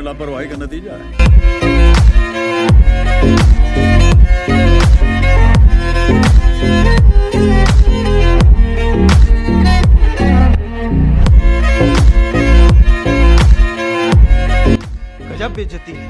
लापरवाही का नतीजा है। गजब बेइज्जती है।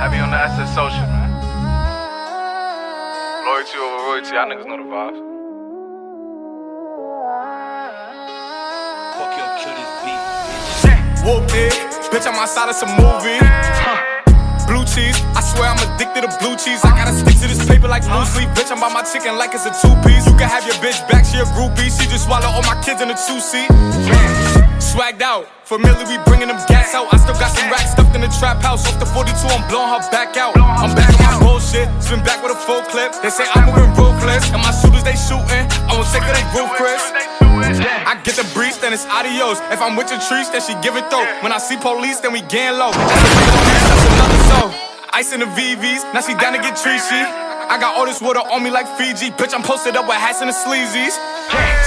Happy on the asset social, man. Loyalty over royalty, y'all niggas know the vibes. Fuck your kill this beat. Whoop it, bitch, I'm outside of some movie. Blue cheese, I swear I'm addicted to blue cheese. I gotta stick to this paper like blue sleep. Bitch, I'm by my chicken like it's a two-piece. You can have your bitch back, she a groupie. She just swallow all my kids in a two-seat. Swagged out, familiar, we bringing them gas out. I still got some racks stuffed in the trap house. Off the 42, I'm blowing her back out. I'm back on my bullshit, spin back with a full clip. They say I'm moving ruthless, and my shooters they shooting. I won't take her, they roof, Chris. I get the breeze, then it's adios. If I'm with your trees, then she give it though. When I see police, then we gang low. That's another soul. Ice in the VVs, now she down to get treachy. I got all this water on me like Fiji. Bitch, I'm posted up with hats and the sleazies.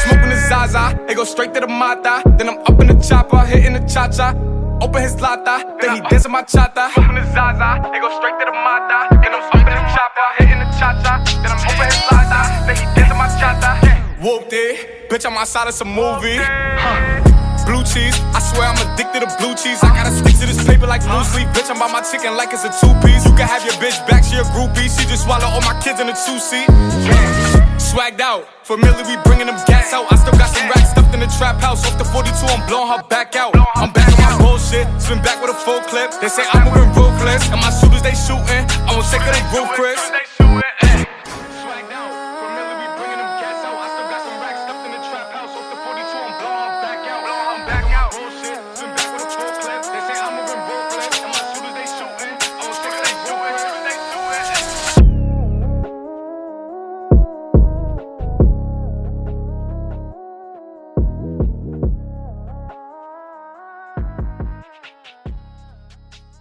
Smoking the Zaza, they go straight to the Mata. Then I'm up in the chopper, hitting the cha-cha. Open his lata, then he dancing my chata. Smoking the Zaza, they go straight to the Mata. Then I'm up in the chopper, hitting the cha-cha. Then I'm open his lata, then he dancing my chata. Whooped it, bitch, I'm outside of some movie. Blue cheese, I swear I'm addicted to blue cheese. I gotta stick to this paper like blue sleep. Bitch, I'm by my chicken like it's a two-piece. You can have your bitch back, she a groupie. She just swallow all my kids in a two-seat. Swagged out, familiar, we bringing them gas out. I still got some racks stuffed in the trap house. Off the 42, I'm blowing her back out. I'm back on my bullshit, spin back with a full clip. They say I'm moving ruthless, and my shooters they shooting. I won't take her, they roof, Chris.